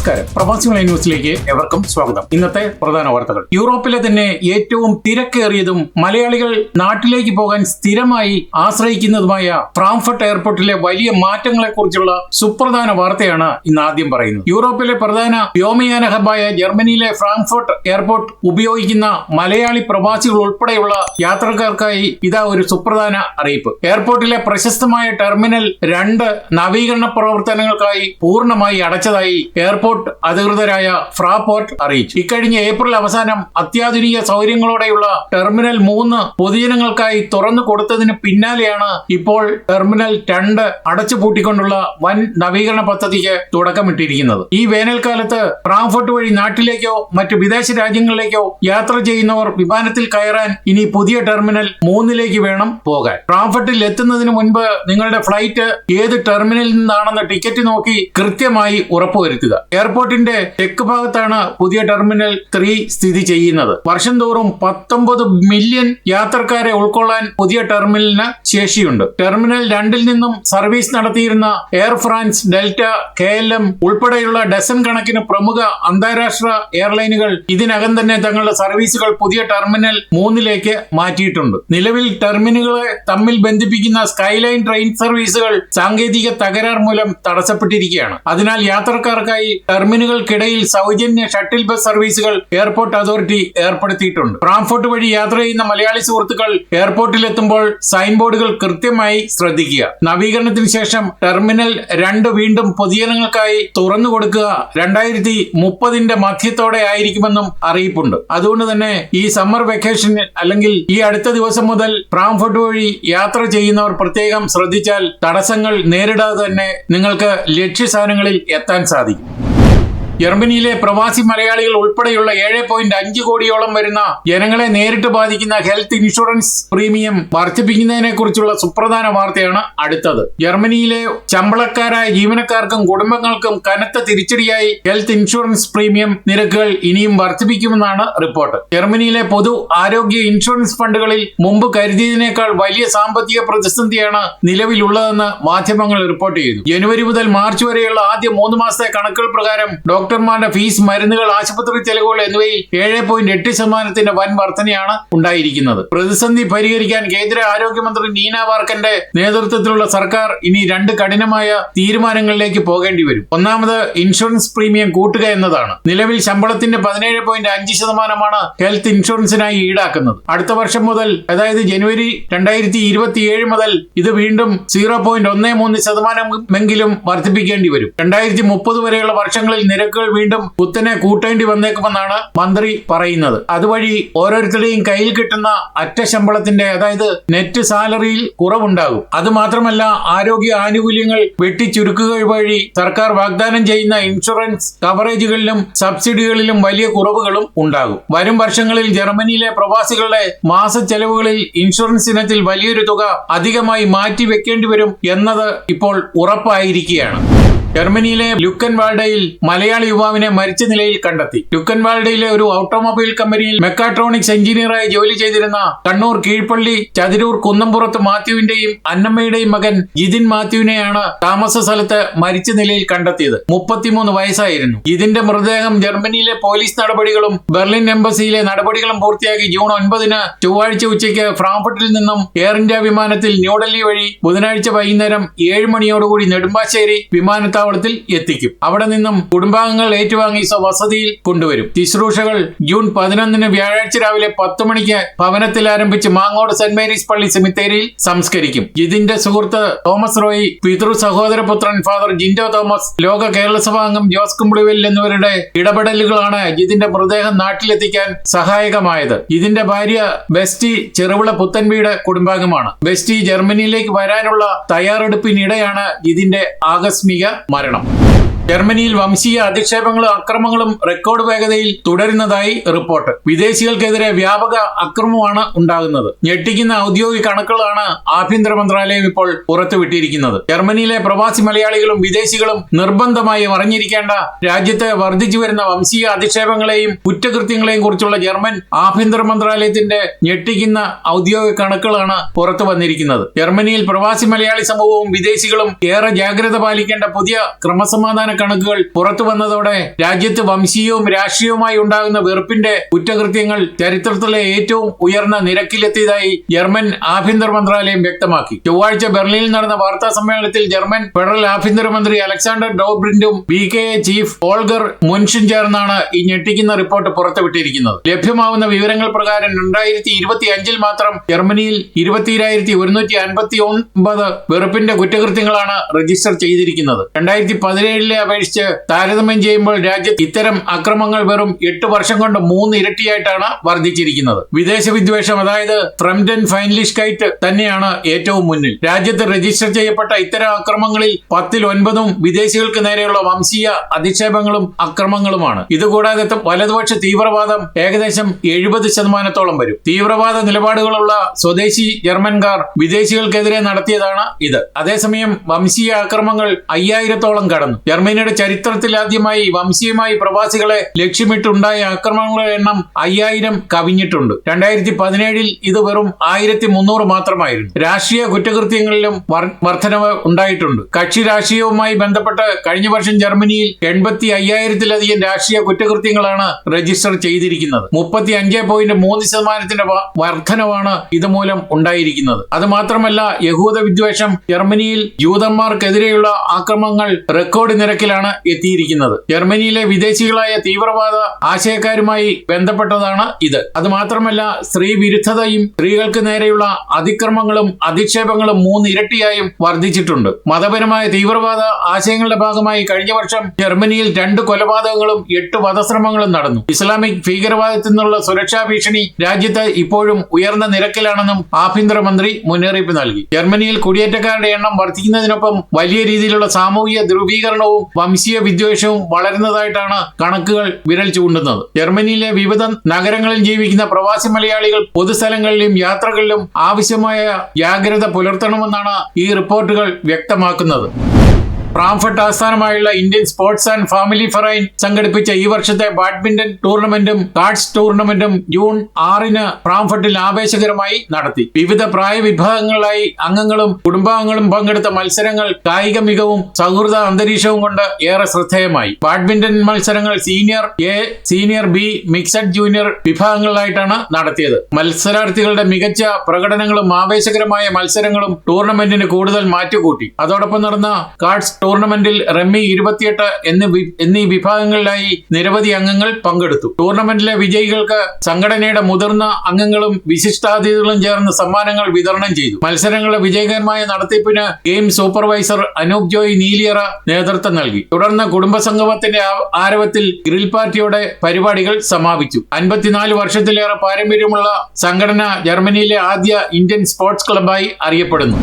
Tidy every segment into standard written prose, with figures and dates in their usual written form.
നമസ്കാരം. പ്രവാസി ഓൺലൈൻ ന്യൂസിലേക്ക് എവർക്കും സ്വാഗതം. ഇന്നത്തെ പ്രധാന വാർത്തകൾ. യൂറോപ്പിലെ തന്നെ ഏറ്റവും തിരക്കേറിയതും മലയാളികൾ നാട്ടിലേക്ക് പോകാൻ സ്ഥിരമായി ആശ്രയിക്കുന്നതുമായ ഫ്രാങ്ക്ഫർട്ട് എയർപോർട്ടിലെ വലിയ മാറ്റങ്ങളെക്കുറിച്ചുള്ള സുപ്രധാന വാർത്തയാണ് ഇന്ന് ആദ്യം പറയുന്നത്. യൂറോപ്പിലെ പ്രധാന വ്യോമയാന ഹബായ ജർമ്മനിയിലെ ഫ്രാങ്ക്ഫർട്ട് എയർപോർട്ട് ഉപയോഗിക്കുന്ന മലയാളി പ്രവാസികൾ ഉൾപ്പെടെയുള്ള യാത്രക്കാർക്കായി ഇതാ ഒരു സുപ്രധാന അറിയിപ്പ്. എയർപോർട്ടിലെ പ്രശസ്തമായ ടെർമിനൽ 2 നവീകരണ പ്രവർത്തനങ്ങൾക്കായി പൂർണ്ണമായി അടച്ചതായി എയർപോർട്ട് അധികൃതരായ ഫ്രാപോർട്ട് അറിയിച്ചു. ഇക്കഴിഞ്ഞ ഏപ്രിൽ അവസാനം അത്യാധുനിക സൗകര്യങ്ങളോടെയുള്ള ടെർമിനൽ 3 പൊതുജനങ്ങൾക്കായി തുറന്നു കൊടുത്തതിന് പിന്നാലെയാണ് ഇപ്പോൾ ടെർമിനൽ 2 അടച്ചുപൂട്ടിക്കൊണ്ടുള്ള വൻ നവീകരണ പദ്ധതിക്ക് തുടക്കമിട്ടിരിക്കുന്നത്. ഈ വേനൽക്കാലത്ത് ഫ്രാങ്ക്ഫർട്ട് വഴി നാട്ടിലേക്കോ മറ്റു വിദേശ രാജ്യങ്ങളിലേക്കോ യാത്ര ചെയ്യുന്നവർ വിമാനത്തിൽ കയറാൻ ഇനി പുതിയ ടെർമിനൽ 3 വേണം പോകാൻ. ഫ്രാങ്ക്ഫർട്ടിൽ എത്തുന്നതിന് മുൻപ് നിങ്ങളുടെ ഫ്ലൈറ്റ് ഏത് ടെർമിനലിൽ നിന്നാണെന്ന് ടിക്കറ്റ് നോക്കി കൃത്യമായി ഉറപ്പുവരുത്തുക. എയർപോർട്ടിന്റെ തെക്ക് ഭാഗത്താണ് പുതിയ ടെർമിനൽ 3 സ്ഥിതി ചെയ്യുന്നത്. വർഷം തോറും 19 മില്യൺ യാത്രക്കാരെ ഉൾക്കൊള്ളാൻ പുതിയ ടെർമിനലിന് ശേഷിയുണ്ട്. ടെർമിനൽ 2 നിന്നും സർവീസ് നടത്തിയിരുന്ന എയർ ഫ്രാൻസ്, ഡെൽറ്റ, KLM ഉൾപ്പെടെയുള്ള ഡസൻ കണക്കിന് പ്രമുഖ അന്താരാഷ്ട്ര എയർലൈനുകൾ ഇതിനകം തന്നെ തങ്ങളുടെ സർവീസുകൾ പുതിയ ടെർമിനൽ 3 മാറ്റിയിട്ടുണ്ട്. നിലവിൽ ടെർമിനലുകളെ തമ്മിൽ ബന്ധിപ്പിക്കുന്ന സ്കൈലൈൻ ട്രെയിൻ സർവീസുകൾ സാങ്കേതിക തകരാർ മൂലം തടസ്സപ്പെട്ടിരിക്കുകയാണ്. അതിനാൽ യാത്രക്കാർക്കായി ടെർമിനലുകൾക്കിടയിൽ സൗജന്യ ഷട്ടിൽ ബസ് സർവീസുകൾ എയർപോർട്ട് അതോറിറ്റി ഏർപ്പെടുത്തിയിട്ടുണ്ട്. ഫ്രാങ്ക്ഫർട്ട് വഴി യാത്ര ചെയ്യുന്ന മലയാളി സുഹൃത്തുക്ൾ എയർപോർട്ടിൽ എത്തുമ്പോൾ സൈൻ ബോർഡുകൾ കൃത്യമായി ശ്രദ്ധിക്കുക. നവീകരണത്തിന് ശേഷം ടെർമിനൽ 2 വീണ്ടും പൊതുജനങ്ങൾക്കായി തുറന്നു കൊടുക്കുക 2030 മധ്യത്തോടെ ആയിരിക്കുമെന്നും അറിയിപ്പുണ്ട്. അതുകൊണ്ട് തന്നെ ഈ സമ്മർ വെക്കേഷനിൽ അല്ലെങ്കിൽ ഈ അടുത്ത ദിവസം മുതൽ ഫ്രാങ്ക്ഫർട്ട് വഴി യാത്ര ചെയ്യുന്നവർ പ്രത്യേകം ശ്രദ്ധിച്ചാൽ തടസ്സങ്ങൾ നേരിടാതെ തന്നെ നിങ്ങൾക്ക് ലക്ഷ്യസ്ഥാനങ്ങളിൽ എത്താൻ സാധിക്കും. ജർമ്മനിയിലെ പ്രവാസി മലയാളികൾ ഉൾപ്പെടെയുള്ള 7.5 കോടിയോളം വരുന്ന ജനങ്ങളെ നേരിട്ട് ബാധിക്കുന്ന ഹെൽത്ത് ഇൻഷുറൻസ് പ്രീമിയം വർദ്ധിപ്പിക്കുന്നതിനെ കുറിച്ചുള്ള സുപ്രധാന വാർത്തയാണ് അടുത്തത്. ജർമ്മനിയിലെ ശമ്പളക്കാരായ ജീവനക്കാർക്കും കുടുംബങ്ങൾക്കും കനത്ത തിരിച്ചടിയായി ഹെൽത്ത് ഇൻഷുറൻസ് പ്രീമിയം നിരക്കുകൾ ഇനിയും വർദ്ധിപ്പിക്കുമെന്നാണ് റിപ്പോർട്ട്. ജർമ്മനിയിലെ പൊതു ആരോഗ്യ ഇൻഷുറൻസ് ഫണ്ടുകളിൽ മുമ്പ് കരുതിയതിനേക്കാൾ വലിയ സാമ്പത്തിക പ്രതിസന്ധിയാണ് നിലവിലുള്ളതെന്ന് മാധ്യമങ്ങൾ റിപ്പോർട്ട് ചെയ്തു. ജനുവരി മുതൽ മാർച്ച് വരെയുള്ള ആദ്യ 3 മാസത്തെ കണക്കുകൾ പ്രകാരം ഡോക്ടർമാരുടെ ഫീസ്, മരുന്നുകൾ, ആശുപത്രി ചെലവുകൾ എന്നിവയിൽ 7.8% വൻ വർധനയാണ് ഉണ്ടായിരിക്കുന്നത്. പ്രതിസന്ധി പരിഹരിക്കാൻ കേന്ദ്ര ആരോഗ്യമന്ത്രി നീന വാർക്കന്റെ നേതൃത്വത്തിലുള്ള സർക്കാർ ഇനി 2 കഠിനമായ തീരുമാനങ്ങളിലേക്ക് പോകേണ്ടി വരും. ഒന്നാമത് ഇൻഷുറൻസ് പ്രീമിയം കൂട്ടുക എന്നതാണ്. നിലവിൽ ശമ്പളത്തിന്റെ 17.5% ഹെൽത്ത് ഇൻഷുറൻസിനായി ഈടാക്കുന്നത്. അടുത്ത വർഷം മുതൽ, അതായത് ജനുവരി 2027 മുതൽ ഇത് വീണ്ടും 0.13% വർദ്ധിപ്പിക്കേണ്ടി വരും. 2030 വരെയുള്ള വർഷങ്ങളിൽ നിരക്കുകൾ വീണ്ടും കുത്തനെ കൂട്ടേണ്ടി വന്നേക്കുമെന്നാണ് മന്ത്രി പറയുന്നത്. അതുവഴി ഓരോരുത്തരുടെയും കയ്യിൽ കിട്ടുന്ന അറ്റ ശമ്പളത്തിന്റെ, അതായത് നെറ്റ് സാലറിയിൽ കുറവുണ്ടാകും. അതുമാത്രമല്ല, ആരോഗ്യ ആനുകൂല്യങ്ങൾ വെട്ടിച്ചുരുക്കുക വഴി സർക്കാർ വാഗ്ദാനം ചെയ്യുന്ന ഇൻഷുറൻസ് കവറേജുകളിലും സബ്സിഡികളിലും വലിയ കുറവുകളും ഉണ്ടാകും. വരും വർഷങ്ങളിൽ ജർമ്മനിയിലെ പ്രവാസികളുടെ മാസ ചെലവുകളിൽ ഇൻഷുറൻസ് ഇനത്തിൽ വലിയൊരു തുക അധികമായി മാറ്റി വെക്കേണ്ടി വരും എന്നത് ഇപ്പോൾ ഉറപ്പായിരിക്കുകയാണ്. ജർമ്മനിയിലെ ലുക്കൻവാൾഡയിൽ മലയാളി യുവാവിനെ മരിച്ച നിലയിൽ കണ്ടെത്തി. ലുക്കൻവാൾഡയിലെ ഒരു ഓട്ടോമൊബൈൽ കമ്പനിയിൽ മെക്കാട്രോണിക്സ് എഞ്ചിനീയറായി ജോലി ചെയ്തിരുന്ന കണ്ണൂർ കീഴ്പള്ളി ചതിരൂർ കുന്നംപുറത്ത് മാത്യുവിന്റെയും അന്നമ്മയുടെയും മകൻ ജിതിൻ മാത്യുവിനെയാണ് താമസ സ്ഥലത്ത് മരിച്ച നിലയിൽ കണ്ടെത്തിയത്. 33 വയസ്സായിരുന്നു. ഇതിന്റെ മൃതദേഹം ജർമ്മനിയിലെ പോലീസ് നടപടികളും ബെർലിൻ എംബസിയിലെ നടപടികളും പൂർത്തിയാക്കി ജൂൺ 9 ചൊവ്വാഴ്ച ഉച്ചയ്ക്ക് ഫ്രാങ്ക്ഫർട്ടിൽ നിന്നും എയർ ഇന്ത്യ വിമാനത്തിൽ ന്യൂഡൽഹി വഴി ബുധനാഴ്ച വൈകുന്നേരം 7 മണിയോടുകൂടി നെടുമ്പാശ്ശേരി വിമാനത്താവളത്തിൽ എത്തിക്കും. അവിടെ നിന്നും കുടുംബാംഗങ്ങൾ ഏറ്റുവാങ്ങി വസതിയിൽ കൊണ്ടുവരും. ശുശ്രൂഷകൾ ജൂൺ 11 വ്യാഴാഴ്ച രാവിലെ 10 മണിക്ക് ഭവനത്തിൽ ആരംഭിച്ച് മാങ്ങോട് സെന്റ് മേരീസ് പള്ളി സെമിത്തേരിയിൽ സംസ്കരിക്കും. ഇതിന്റെ സുഹൃത്ത് തോമസ് റോയി, പിതൃ സഹോദരപുത്രൻ ഫാദർ ജിൻഡോ തോമസ്, ലോക കേരള സഭാ അംഗം ജോസ് കുമ്പിളിവേൽ എന്നിവരുടെ ഇടപെടലുകളാണ് ഇതിന്റെ മൃതദേഹം നാട്ടിലെത്തിക്കാൻ സഹായകമായത്. ഇതിന്റെ ഭാര്യ ബെസ്റ്റി ചെറുവിള പുത്തൻവീട് കുടുംബാംഗമാണ്. ബെസ്റ്റി ജർമ്മനിയിലേക്ക് വരാനുള്ള തയ്യാറെടുപ്പിനിടെയാണ് ഇതിന്റെ ആകസ്മിക മരണം. ജർമ്മനിയിൽ വംശീയ അധിക്ഷേപങ്ങളും അക്രമങ്ങളും റെക്കോർഡ് വേഗതയിൽ തുടരുന്നതായി റിപ്പോർട്ട്. വിദേശികൾക്കെതിരെ വ്യാപക അക്രമമാണ് ഉണ്ടാകുന്നത്. ഞെട്ടിക്കുന്ന ഔദ്യോഗിക കണക്കുകളാണ് ആഭ്യന്തര മന്ത്രാലയം ഇപ്പോൾ പുറത്തുവിട്ടിരിക്കുന്നത്. ജർമ്മനിയിലെ പ്രവാസി മലയാളികളും വിദേശികളും നിർബന്ധമായി അറിഞ്ഞിരിക്കേണ്ട രാജ്യത്തെ വർദ്ധിച്ചു വരുന്ന വംശീയ അധിക്ഷേപങ്ങളെയും കുറ്റകൃത്യങ്ങളെയും കുറിച്ചുള്ള ജർമ്മൻ ആഭ്യന്തര മന്ത്രാലയത്തിന്റെ ഞെട്ടിക്കുന്ന ഔദ്യോഗിക കണക്കുകളാണ് പുറത്തു വന്നിരിക്കുന്നത്. ജർമ്മനിയിൽ പ്രവാസി മലയാളി സമൂഹവും വിദേശികളും ഏറെ ജാഗ്രത പാലിക്കേണ്ട പുതിയ ക്രമസമാധാന കണക്കുകൾ പുറത്തു വന്നതോടെ രാജ്യത്ത് വംശീയവും രാഷ്ട്രീയവുമായി ഉണ്ടാകുന്ന വെറുപ്പിന്റെ കുറ്റകൃത്യങ്ങൾ ചരിത്രത്തിലെ ഏറ്റവും ഉയർന്ന നിരക്കിലെത്തിയതായി ജർമ്മൻ ആഭ്യന്തര മന്ത്രാലയം വ്യക്തമാക്കി. ചൊവ്വാഴ്ച ബെർലിനിൽ നടന്ന വാർത്താ സമ്മേളനത്തിൽ ജർമ്മൻ ഫെഡറൽ ആഭ്യന്തരമന്ത്രി അലക്സാണ്ടർ ഡോബ്രിൻഡും BKA ചീഫ് ഓൾഗർ മുൻഷും ചേർന്നാണ് ഈ ഞെട്ടിക്കുന്ന റിപ്പോർട്ട് പുറത്തുവിട്ടിരിക്കുന്നത്. ലഭ്യമാവുന്ന വിവരങ്ങൾ പ്രകാരം 2025 മാത്രം ജർമ്മനിയിൽ 22,159 വെറുപ്പിന്റെ കുറ്റകൃത്യങ്ങളാണ് രജിസ്റ്റർ ചെയ്തിരിക്കുന്നത്. 2017 അപേക്ഷിച്ച് താരതമ്യം ചെയ്യുമ്പോൾ രാജ്യത്ത് ഇത്തരം അക്രമങ്ങൾ വെറും 8 വർഷം കൊണ്ട് 3 ഇരട്ടിയായിട്ടാണ് വർദ്ധിച്ചിരിക്കുന്നത്. വിദേശ വിദ്വേഷം, അതായത് ഫ്രംഡൻ ഫൈനലിഷ്കൈറ്റ് തന്നെയാണ് ഏറ്റവും മുന്നിൽ. രാജ്യത്ത് രജിസ്റ്റർ ചെയ്യപ്പെട്ട ഇത്തരം അക്രമങ്ങളിൽ 10-9 വിദേശികൾക്ക് നേരെയുള്ള വംശീയ അധിക്ഷേപങ്ങളും അക്രമങ്ങളുമാണ്. ഇതുകൂടാതെ വലതുപക്ഷ തീവ്രവാദം ഏകദേശം 70% വരും. തീവ്രവാദ നിലപാടുകളുള്ള സ്വദേശി ജർമ്മൻകാർ വിദേശികൾക്കെതിരെ നടത്തിയതാണ് ഇത്. അതേസമയം വംശീയ ആക്രമങ്ങൾ 5000-ഓളം കടന്നു. ജർമ്മനിയുടെ ചരിത്രത്തിൽ ആദ്യമായി വംശീയമായി പ്രവാസികളെ ലക്ഷ്യമിട്ടുണ്ടായ ആക്രമണങ്ങളുടെ എണ്ണം 5000 കവിഞ്ഞിട്ടുണ്ട്. 2017 ഇത് വെറും 1300 മാത്രമായിരുന്നു. രാഷ്ട്രീയ കുറ്റകൃത്യങ്ങളിലും വർധനവ് ഉണ്ടായിട്ടുണ്ട്. കക്ഷി രാഷ്ട്രീയവുമായി ബന്ധപ്പെട്ട് കഴിഞ്ഞ വർഷം ജർമ്മനിയിൽ 85,000-ലധികം രാഷ്ട്രീയ കുറ്റകൃത്യങ്ങളാണ് രജിസ്റ്റർ ചെയ്തിരിക്കുന്നത്. 35.3% വർധനവാണ് ഇതുമൂലം ഉണ്ടായിരിക്കുന്നത്. അതുമാത്രമല്ല, യഹൂദ വിദ്വേഷം, ജർമ്മനിയിൽ ജൂതന്മാർക്കെതിരെയുള്ള ആക്രമണങ്ങൾ റെക്കോർഡ് നിരക്കിലാണ് എത്തിയിരിക്കുന്നത്. ജർമ്മനിയിലെ വിദേശികളായ തീവ്രവാദ ആശയക്കാരുമായി ബന്ധപ്പെട്ടതാണ് ഇത്. അതുമാത്രമല്ല, സ്ത്രീ വിരുദ്ധതയും സ്ത്രീകൾക്ക് നേരെയുള്ള അതിക്രമങ്ങളും അധിക്ഷേപങ്ങളും 3 ഇരട്ടിയായും വർദ്ധിച്ചിട്ടുണ്ട്. മതപരമായ തീവ്രവാദ ആശയങ്ങളുടെ ഭാഗമായി കഴിഞ്ഞ വർഷം ജർമ്മനിയിൽ 2 കൊലപാതകങ്ങളും 8 വധശ്രമങ്ങളും നടന്നു. ഇസ്ലാമിക് ഭീകരവാദത്തിൽ നിന്നുള്ള സുരക്ഷാ ഭീഷണി രാജ്യത്ത് ഇപ്പോഴും ഉയർന്ന നിരക്കിലാണെന്നും ആഭ്യന്തരമന്ത്രി മുന്നറിയിപ്പ് നൽകി. ജർമ്മനിയിൽ കുടിയേറ്റക്കാരുടെ എണ്ണം വർദ്ധിക്കുന്നതിനൊപ്പം വലിയ രീതിയിലുള്ള സാമൂഹിക ധ്രുവീകരണവും വംശീയ വിദ്വേഷവും വളരുന്നതായിട്ടാണ് കണക്കുകൾ വിരൽ ചൂണ്ടുന്നത്. ജർമ്മനിയിലെ വിവിധ നഗരങ്ങളിൽ ജീവിക്കുന്ന പ്രവാസി മലയാളികൾ പൊതുസ്ഥലങ്ങളിലും യാത്രകളിലും ആവശ്യമായ ജാഗ്രത പുലർത്തണമെന്നാണ് ഈ റിപ്പോർട്ടുകൾ വ്യക്തമാക്കുന്നത്. ഫ്രാങ്ക്ഫർട്ട് ആസ്ഥാനമായുള്ള ഇന്ത്യൻ സ്പോർട്സ് ആൻഡ് ഫാമിലി ഫെറൈൻ സംഘടിപ്പിച്ച ഈ വർഷത്തെ ബാഡ്മിന്റൺ ടൂർണമെന്റും കാർഡ്സ് ടൂർണമെന്റും ജൂൺ 6 ഫ്രാങ്ക്ഫർട്ടിൽ ആവേശകരമായി നടത്തി. വിവിധ പ്രായവിഭാഗങ്ങളിലായി അംഗങ്ങളും കുടുംബാംഗങ്ങളും പങ്കെടുത്ത മത്സരങ്ങൾ കായിക മികവും സൗഹൃദ അന്തരീക്ഷവും കൊണ്ട് ഏറെ ശ്രദ്ധേയമായി. ബാഡ്മിന്റൺ മത്സരങ്ങൾ senior A, senior B, mixed junior വിഭാഗങ്ങളിലായിട്ടാണ് നടത്തിയത്. മത്സരാർത്ഥികളുടെ മികച്ച പ്രകടനങ്ങളും ആവേശകരമായ മത്സരങ്ങളും ടൂർണമെന്റിന് കൂടുതൽ മാറ്റുകൂട്ടി. അതോടൊപ്പം നടന്ന കാർഡ്സ് ടൂർണമെന്റിൽ റമ്മി 28 എന്നീ വിഭാഗങ്ങളിലായി നിരവധി അംഗങ്ങൾ പങ്കെടുത്തു. ടൂർണമെന്റിലെ വിജയികൾക്ക് സംഘടനയുടെ മുതിർന്ന അംഗങ്ങളും വിശിഷ്ടാതിഥികളും ചേർന്ന് സമ്മാനങ്ങൾ വിതരണം ചെയ്തു. മത്സരങ്ങളുടെ വിജയകരമായ നടത്തിപ്പിന് ഗെയിം സൂപ്പർവൈസർ അനൂപ് ജോയ് നീലിയറ നേതൃത്വം നൽകി. തുടർന്ന് കുടുംബസംഗമത്തിന്റെ ആരവത്തിൽ ഗ്രിൽ പാർട്ടിയോടെ പരിപാടികൾ സമാപിച്ചു. 54 വർഷത്തിലേറെ പാരമ്പര്യമുള്ള സംഘടന ജർമ്മനിയിലെ ആദ്യ ഇന്ത്യൻ സ്പോർട്സ് ക്ലബായി അറിയപ്പെടുന്നു.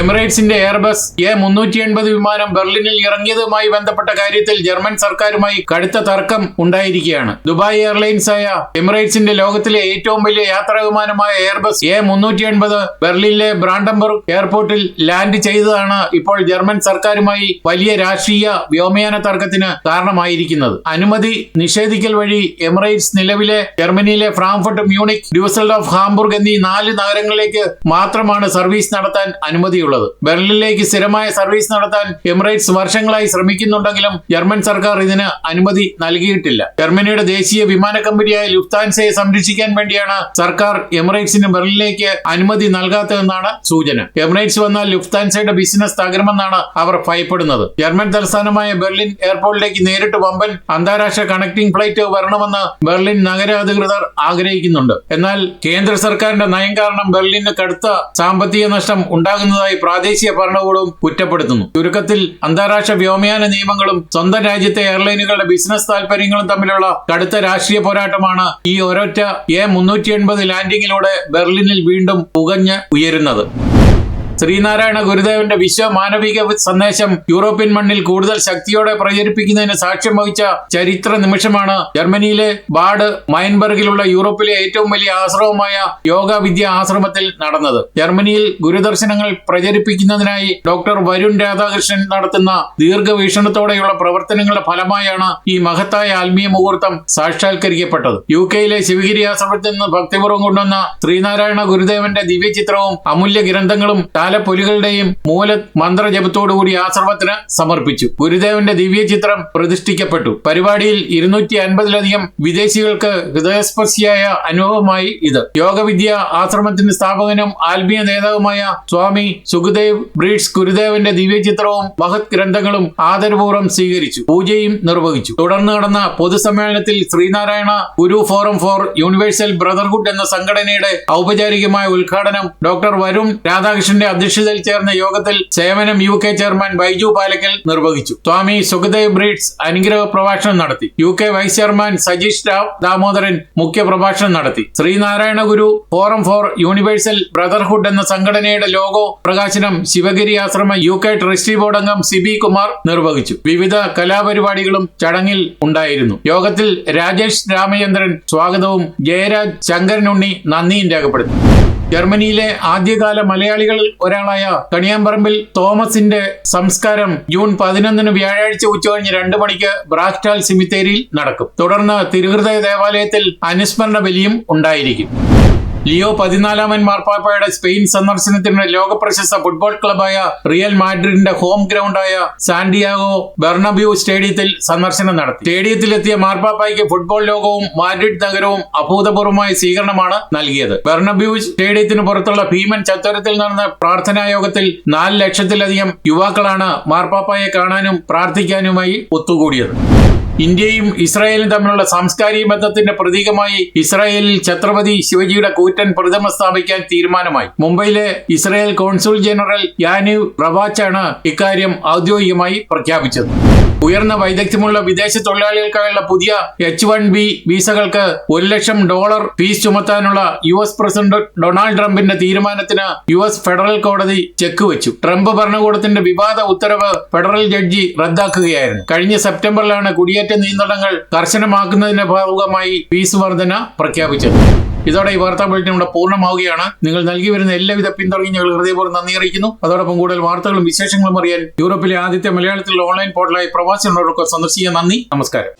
എമിറേറ്റ്സിന്റെ എയർബസ് A380 വിമാനം ബെർലിനിൽ ഇറങ്ങിയതുമായി ബന്ധപ്പെട്ട കാര്യത്തിൽ ജർമ്മൻ സർക്കാരുമായി കടുത്ത തർക്കം ഉണ്ടായിരിക്കുകയാണ്. ദുബായ് എയർലൈൻസ് ആയ എമിറേറ്റ്സിന്റെ ലോകത്തിലെ ഏറ്റവും വലിയ യാത്രാ വിമാനമായ എയർബസ് A380 ബെർലിനിലെ ബ്രാൻഡംബർഗ് എയർപോർട്ടിൽ ലാൻഡ് ചെയ്തതാണ് ഇപ്പോൾ ജർമ്മൻ സർക്കാരുമായി വലിയ രാഷ്ട്രീയ വ്യോമയാന തർക്കത്തിന് കാരണമായിരിക്കുന്നത്. അനുമതി നിഷേധിക്കൽ വഴി എമിറേറ്റ്സ് നിലവിലെ ജർമ്മനിയിലെ ഫ്രാങ്ക്ഫർട്ട്, മ്യൂണിക്, ഡ്യൂസൽഡോർഫ്, ഹാംബുർഗ് എന്നീ 4 നഗരങ്ങളിലേക്ക് മാത്രമാണ് സർവീസ് നടത്താൻ അനുമതിയുള്ളത്. ബെർലിനിലേക്ക് സ്ഥിരമായ സർവീസ് നടത്താൻ എമിറേറ്റ്സ് വർഷങ്ങളായി ശ്രമിക്കുന്നുണ്ടെങ്കിലും ജർമ്മൻ സർക്കാർ ഇതിന് അനുമതി നൽകിയിട്ടില്ല. ജർമ്മനിയുടെ ദേശീയ വിമാന കമ്പനിയായ ലുഫ്താൻസയെ സംരക്ഷിക്കാൻ വേണ്ടിയാണ് സർക്കാർ എമിറേറ്റ്സിന് ബെർലിനിലേക്ക് അനുമതി നൽകാത്തതെന്നാണ് സൂചന. എമിറേറ്റ്സ് വന്നാൽ ലുഫ്താൻസയുടെ ബിസിനസ് തകരുമെന്നാണ് അവർ ഭയപ്പെടുന്നത്. ജർമ്മൻ തലസ്ഥാനമായ ബെർലിൻ എയർപോർട്ടിലേക്ക് നേരിട്ട് വമ്പൻ അന്താരാഷ്ട്ര കണക്ടിംഗ് ഫ്ലൈറ്റ് വരണമെന്ന് ബെർലിൻ നഗര അധികൃതർ ആഗ്രഹിക്കുന്നുണ്ട്. എന്നാൽ കേന്ദ്ര സർക്കാരിന്റെ നയം കാരണം ബെർലിന് കടുത്ത സാമ്പത്തിക നഷ്ടം ഉണ്ടാകുന്നതായി പ്രാദേശിക ഭരണകൂടവും കുറ്റപ്പെടുത്തുന്നു. ചുരുക്കത്തിൽ അന്താരാഷ്ട്ര വ്യോമയാന നിയമങ്ങളും സ്വന്തം രാജ്യത്തെ എയർലൈനുകളുടെ ബിസിനസ് താൽപര്യങ്ങളും തമ്മിലുള്ള കടുത്ത രാഷ്ട്രീയ പോരാട്ടമാണ് ഈ ഒരൊറ്റ A380 ലാൻഡിങ്ങിലൂടെ ബെർലിനിൽ വീണ്ടും പുകഞ്ഞ് ഉയരുന്നത്. ശ്രീനാരായണ ഗുരുദേവന്റെ വിശ്വമാനവിക സന്ദേശം യൂറോപ്യൻ മണ്ണിൽ കൂടുതൽ ശക്തിയോടെ പ്രചരിപ്പിക്കുന്നതിന് സാക്ഷ്യം വഹിച്ച ചരിത്ര നിമിഷമാണ് ജർമ്മനിയിലെ ബാഡ് മൈൻബർഗിലുള്ള യൂറോപ്പിലെ ഏറ്റവും വലിയ ആശ്രമമായ യോഗ വിദ്യ ആശ്രമത്തിൽ നടന്നത്. ജർമ്മനിയിൽ ഗുരുദർശനങ്ങൾ പ്രചരിപ്പിക്കുന്നതിനായി ഡോക്ടർ വരുൺ രാധാകൃഷ്ണൻ നടത്തുന്ന ദീർഘവീക്ഷണത്തോടെയുള്ള പ്രവർത്തനങ്ങളുടെ ഫലമായാണ് ഈ മഹത്തായ ആത്മീയ മുഹൂർത്തം സാക്ഷാത്കരിക്കപ്പെട്ടത്. UK ശിവഗിരി ആശ്രമത്തിൽ നിന്ന് ഭക്തിപൂർവ്വം കൊണ്ടുവന്ന ശ്രീനാരായണ ഗുരുദേവന്റെ ദിവ്യചിത്രവും അമൂല്യ ഗ്രന്ഥങ്ങളും താലപ്പൊലികളുടെയും മൂല മന്ത്രജപത്തോടുകൂടി ആശ്രമത്തിന് സമർപ്പിച്ചു. ഗുരുദേവന്റെ ദിവ്യചിത്രം പ്രതിഷ്ഠിക്കപ്പെട്ടു. പരിപാടിയിൽ 250-ലധികം വിദേശികൾക്ക് ഹൃദയസ്പർശിയായ അനുഭവമായി ഇത്. യോഗവിദ്യ ആശ്രമത്തിന്റെ സ്ഥാപകനും ആത്മീയ നേതാവുമായ സ്വാമി സുഖദേവ് ബ്രീഡ്സ് ഗുരുദേവന്റെ ദിവ്യചിത്രവും മഹത് ഗ്രന്ഥങ്ങളും ആദരപൂർവ്വം സ്വീകരിച്ചു. പൂജയും നിർവഹിച്ചു. തുടർന്ന് നടന്ന പൊതുസമ്മേളനത്തിൽ Sreenarayana Guru forum for universal brotherhood എന്ന സംഘടനയുടെ ഔപചാരികമായ ഉദ്ഘാടനം ഡോക്ടർ വരുൺ രാധാകൃഷ്ണന്റെ അധ്യക്ഷതയിൽ ചേർന്ന യോഗത്തിൽ സേവനം UK ചെയർമാൻ ബൈജു പാലക്കൽ നിർവഹിച്ചു. സ്വാമി സുഖദേവ് ബ്രീഡ്സ് അനുഗ്രഹ പ്രഭാഷണം നടത്തി. UK vice chairman Sajeesh Damodaran മുഖ്യ പ്രഭാഷണം നടത്തി. Sreenarayana Guru forum for universal brotherhood എന്ന സംഘടനയുടെ ലോഗോ പ്രകാശനം ശിവഗിരി ആശ്രമ UK ട്രസ്റ്റി ബോർഡ് അംഗം സിബി കുമാർ നിർവഹിച്ചു. വിവിധ കലാപരിപാടികളും ചടങ്ങിൽ ഉണ്ടായിരുന്നു. യോഗത്തിൽ രാജേഷ് രാമചന്ദ്രൻ സ്വാഗതവും ജയരാജ് ശങ്കരനുണ്ണി നന്ദിയും രേഖപ്പെടുത്തി. ജർമ്മനിയിലെ ആദ്യകാല മലയാളികളിൽ ഒരാളായ കണിയാമ്പറമ്പിൽ തോമസിന്റെ സംസ്കാരം ജൂൺ 11 വ്യാഴാഴ്ച ഉച്ചകഴിഞ്ഞ് 2 മണിക്ക് ബ്രാക്ടാൽ സിമിത്തേരിയിൽ നടക്കും. തുടർന്ന് തിരുഹൃദയ ദേവാലയത്തിൽ അനുസ്മരണ ബലിയും ഉണ്ടായിരിക്കും. ലിയോ 14 മാർപ്പാപ്പയുടെ സ്പെയിൻ സന്ദർശനത്തിന് ലോകപ്രശസ്ത ഫുട്ബോൾ ക്ലബായ റിയൽ മാഡ്രിഡിന്റെ ഹോം ഗ്രൗണ്ടായ സാന്റിയാഗോ ബെർണബ്യൂ സ്റ്റേഡിയത്തിൽ സന്ദർശനം നടത്തി. സ്റ്റേഡിയത്തിലെത്തിയ മാർപ്പാപ്പയ്ക്ക് ഫുട്ബോൾ ലോകവും മാഡ്രിഡ് നഗരവും അഭൂതപൂർവമായ സ്വീകരണമാണ് നൽകിയത്. ബെർണബ്യൂ സ്റ്റേഡിയത്തിന് പുറത്തുള്ള ഭീമൻ ചത്വരത്തിൽ നടന്ന പ്രാർത്ഥനാ യോഗത്തിൽ 4 ലക്ഷത്തിലധികം യുവാക്കളാണ് മാർപ്പാപ്പയെ കാണാനും പ്രാർത്ഥിക്കാനുമായി ഒത്തുകൂടിയത്. ഇന്ത്യയും ഇസ്രായേലും തമ്മിലുള്ള സാംസ്കാരിക ബന്ധത്തിന്റെ പ്രതീകമായി ഇസ്രായേലിൽ ഛത്രപതി ശിവജിയുടെ കൂറ്റൻ പ്രതിമ സ്ഥാപിക്കാൻ തീരുമാനമായി. മുംബൈയിലെ ഇസ്രായേൽ കോൺസുൽ ജനറൽ യാനിവ് റവാച്ചാണ് ഇക്കാര്യം ഔദ്യോഗികമായി പ്രഖ്യാപിച്ചത്. ഉയർന്ന വൈദഗ്ധ്യമുള്ള വിദേശ തൊഴിലാളികൾക്കായുള്ള പുതിയ H-1B വിസകൾക്ക് $1 ലക്ഷം ഫീസ് ചുമത്താനുള്ള US പ്രസിഡന്റ് ഡൊണാൾഡ് ട്രംപിന്റെ തീരുമാനത്തിന് US ഫെഡറൽ കോടതി ചെക്ക് വെച്ചു. ട്രംപ് ഭരണകൂടത്തിന്റെ വിവാദ ഉത്തരവ് ഫെഡറൽ ജഡ്ജി റദ്ദാക്കുകയായിരുന്നു. കഴിഞ്ഞ സെപ്റ്റംബറിലാണ് കുടിയേറ്റ നിയന്ത്രണങ്ങൾ കർശനമാക്കുന്നതിന്റെ ഭാഗമായി ഫീസ് വർധന പ്രഖ്യാപിച്ചത്. ഇതോടെ ഈ വാർത്താ ബുള്ളറ്റിൻ ഇവിടെ പൂർണ്ണമാവുകയാണ്. നിങ്ങൾ നൽകി വരുന്ന എല്ലാവിധ പിന്തുണയും ഞങ്ങൾ ഹൃദയപൂർവ്വം നന്ദി അറിയിക്കുന്നു. അതോടൊപ്പം കൂടുതൽ വാർത്തകളും വിശേഷങ്ങളും അറിയാൻ യൂറോപ്പിലെ ആദ്യത്തെ മലയാളത്തിലുള്ള ഓൺലൈൻ പോർട്ടലായി പ്രവാസി സന്ദർശിക്കാൻ നന്ദി. നമസ്കാരം.